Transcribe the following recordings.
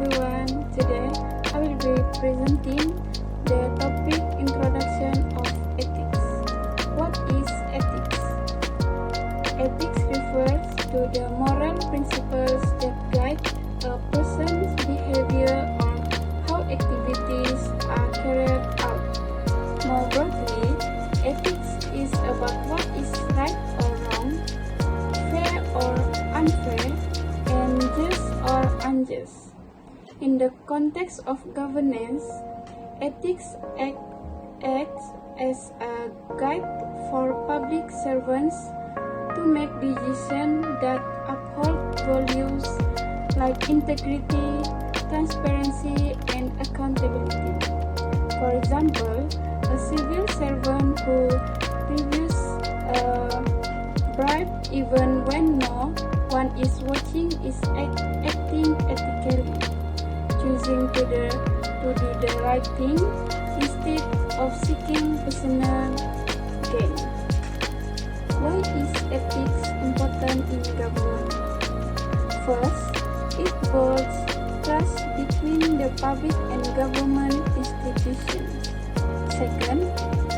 everyone. Today I will be presenting the topic Introduction of Ethics. What is ethics? Ethics refers to the moral principles that guide a person's behavior or how activities are carried out. More broadly, ethics is about what is right or wrong, fair or unfair, and just or unjust. In the context of governance, ethics acts as a guide for public servants to make decisions that uphold values like integrity, transparency, and accountability. For example, a civil servant who receives a bribe even when no one is watching is acting ethically, choosing to do the right thing instead of seeking personal gain. Why is ethics important in government? First, it builds trust between the public and government institutions. Second,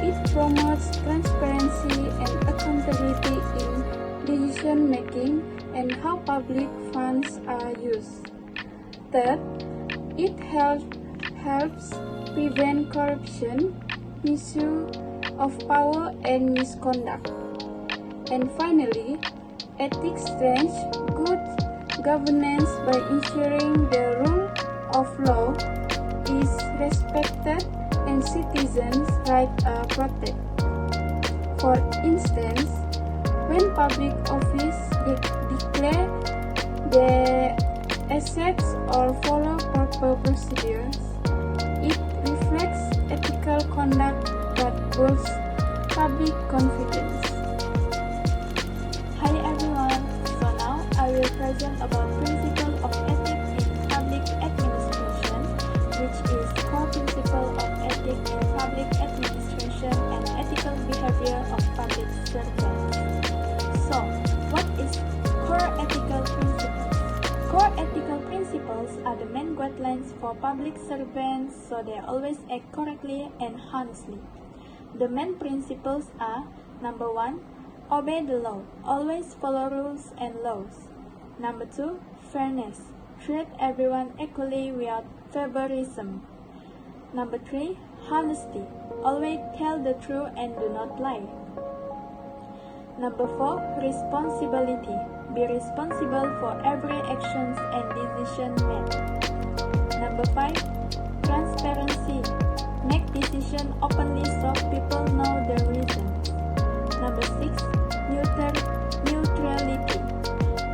it promotes transparency and accountability in decision making and how public funds are used. Third, it helps prevent corruption, misuse of power, and misconduct. And finally, ethics strengthens good governance by ensuring the rule of law is respected and citizens' rights are protected. For instance, when public office declare their assets or follow proper procedures, it reflects ethical conduct that builds public confidence. Hi everyone, so now I will present about principle of ethics in public administration, which is core principle of ethics in public administration and ethical behavior of public servants. So, what is core ethical principles? Core ethical principles are the main guidelines for public servants so they always act correctly and honestly. The main principles are: number 1, obey the law, always follow rules and laws. Number 2, fairness, treat everyone equally without favorism. Number 3, honesty, always tell the truth and do not lie. Number 4, responsibility, be responsible for every actions and decision made. Number 5, transparency, make decision openly so people know the reasons. Number 6, neutrality,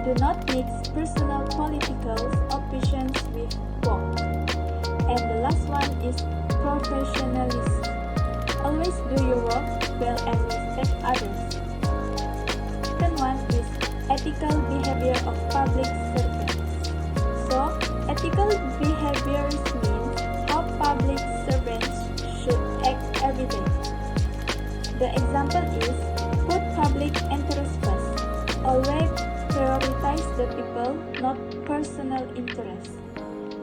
do not mix personal political opinions with work. And the last one is professionalism, always do your work well and respect others. Second one is ethical behavior of public servants. So, ethical behaviors means how public servants should act every day. The example is, put public interest first. Always prioritize the people, not personal interest.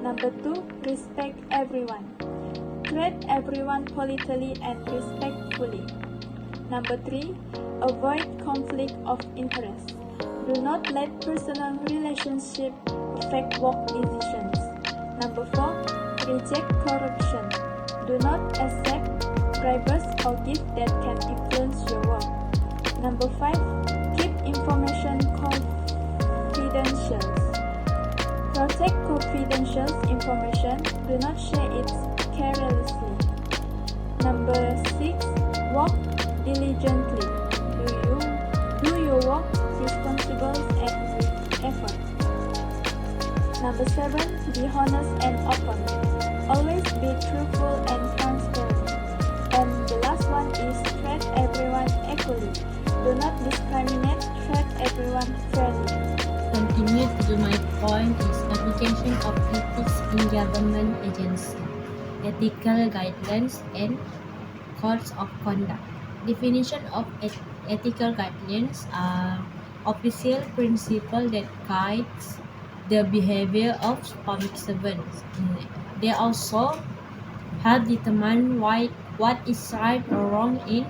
Number 2, respect everyone. Treat everyone politely and respectfully. Number 3, avoid conflict of interest. Do not let personal relationships affect work decisions. Number 4, reject corruption. Do not accept bribes or gifts that can influence your work. Number 5, keep information confidential. Protect confidential information. Do not share it carelessly. Number 6, work diligently. Do your work responsible and with effort. Number 7, be honest and open. Always be truthful and transparent. And the last one is treat everyone equally. Do not discriminate, treat everyone fairly. Continue to my point is application of ethics in government agency, ethical guidelines and codes of conduct. Definition of ethical guidelines are official principles that guides the behavior of public servants. They also help determine what is right or wrong in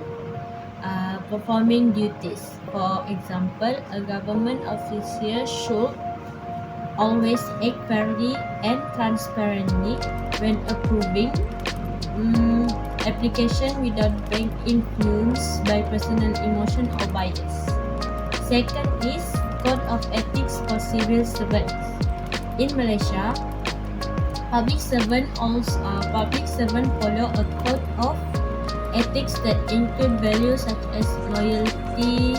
performing duties. For example, a government official should always act fairly and transparently when approving application without being influenced by personal emotion or bias. Second is Code of Ethics for Civil Servants. In Malaysia, public servants follow a code of ethics that include values such as loyalty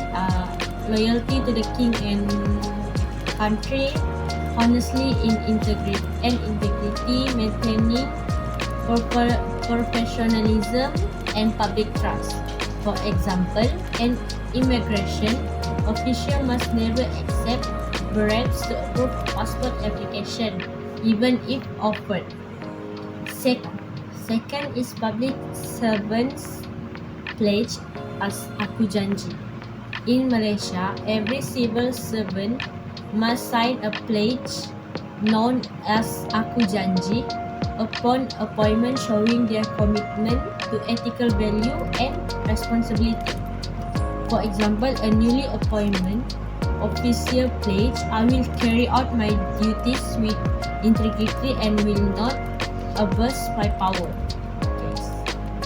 to the king and country, honestly in integrity, maintaining professionalism and public trust. For example, an immigration official must never accept bribes to approve passport application, even if offered. Second is public servants pledge as Aku Janji. In Malaysia, every civil servant must sign a pledge known as Aku Janji upon appointment, showing their commitment to ethical value and responsibility. For example, a newly appointed official pledge, I will carry out my duties with integrity and will not abuse my power.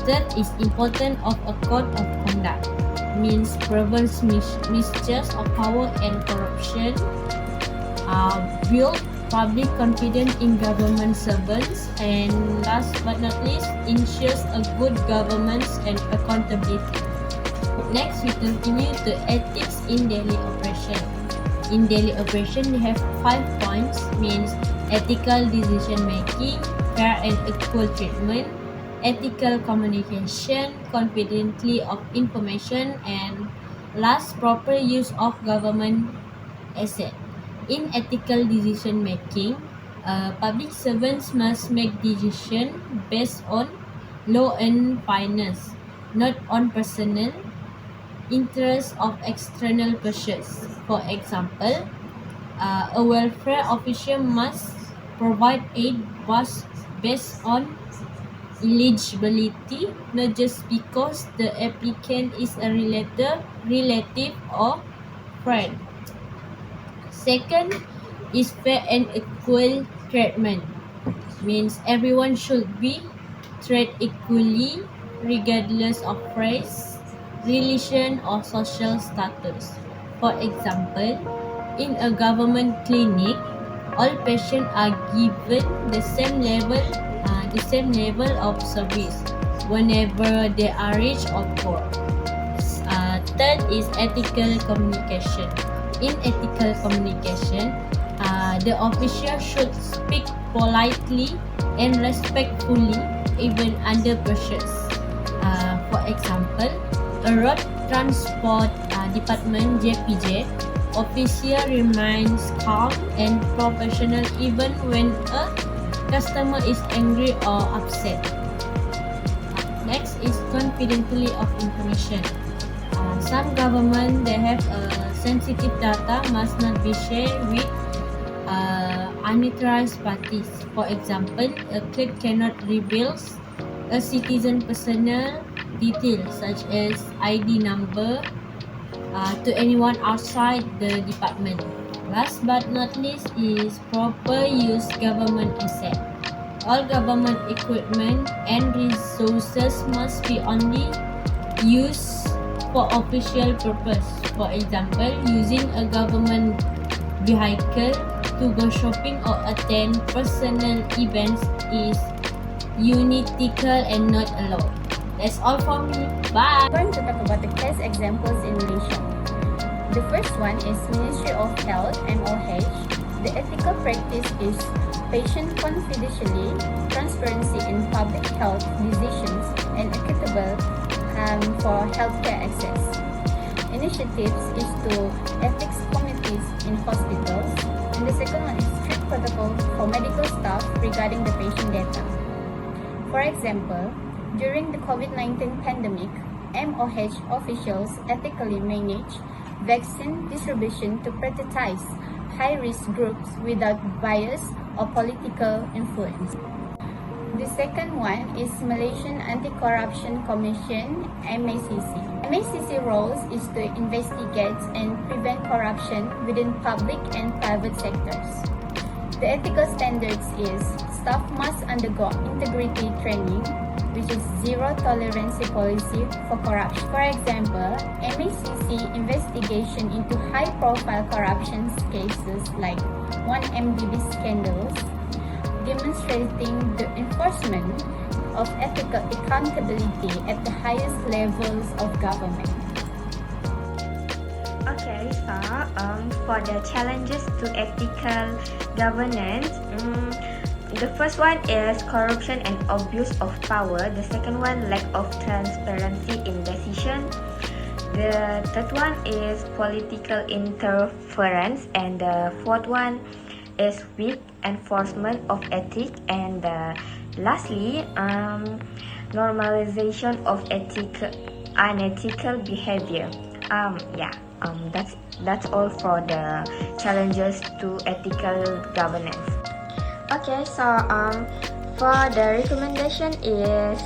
Third is important of a code of conduct, means prevents misuse of power and corruption, build public confidence in government servants, and last but not least, ensures a good governance and accountability. Next, we continue to ethics in daily operation. In daily operation, we have 5 points, means ethical decision making, fair and equal treatment, ethical communication, confidently of information, and last, proper use of government asset. In ethical decision making, public servants must make decisions based on law and fairness, not on personal interest of external pursuits. For example, a welfare official must provide aid based on eligibility, not just because the applicant is a relative or friend. Second is fair and equal treatment, means everyone should be treated equally regardless of race, religion or social status. For example, in a government clinic, all patients are given the same level of service whenever they are rich or poor. Third is ethical communication. In ethical communication, the official should speak politely and respectfully even under pressure. For example, a road transport department (JPJ) official remains calm and professional even when a customer is angry or upset. Next is confidently of information. Some government they have sensitive data must not be shared with unauthorized parties. For example, a clerk cannot reveal a citizen's personal details such as ID number to anyone outside the department. Last but not least is proper use government asset. All government equipment and resources must be only used for official purpose. For example, using a government vehicle to go shopping or attend personal events is unethical and not allowed. That's all for me. Bye! We're going to talk about the case examples in Malaysia. The first one is Ministry of Health (MOH). The ethical practice is patient confidentiality, transparency in public health decisions, and equitable for healthcare access. Initiatives is to ethics committees in hospitals, and the second one is strict protocol for medical staff regarding the patient data. For example, during the COVID-19 pandemic, MOH officials ethically manage vaccine distribution to prioritize high-risk groups without bias or political influence. The second one is Malaysian Anti-Corruption Commission, MACC. MACC role is to investigate and prevent corruption within public and private sectors. The ethical standards is staff must undergo integrity training, which is zero tolerance policy for corruption. For example, MACC investigation into high-profile corruption cases like 1MDB scandals, demonstrating the enforcement of ethical accountability at the highest levels of government. Okay, so for the challenges to ethical governance, the first one is corruption and abuse of power. The second one, lack of transparency in decision. The third one is political interference, and the fourth one is weak enforcement of ethics, and lastly, normalization of unethical behavior. That's all for the challenges to ethical governance. Okay, so for the recommendation is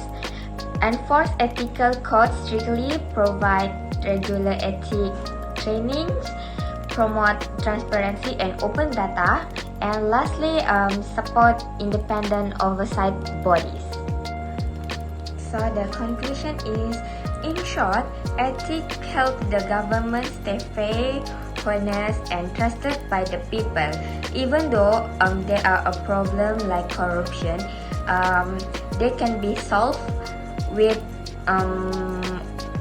enforce ethical codes strictly, provide regular ethic trainings, promote transparency and open data, and lastly, support independent oversight bodies. So the conclusion is, in short, ethics help the government stay fair, honest, and trusted by the people. Even though there are a problem like corruption, they can be solved with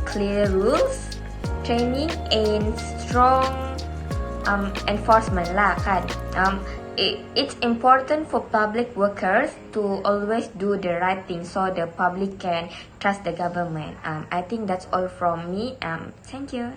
clear rules, training, and strong enforcement lah kan. It's important for public workers to always do the right thing so the public can trust the government. I think that's all from me. Thank you.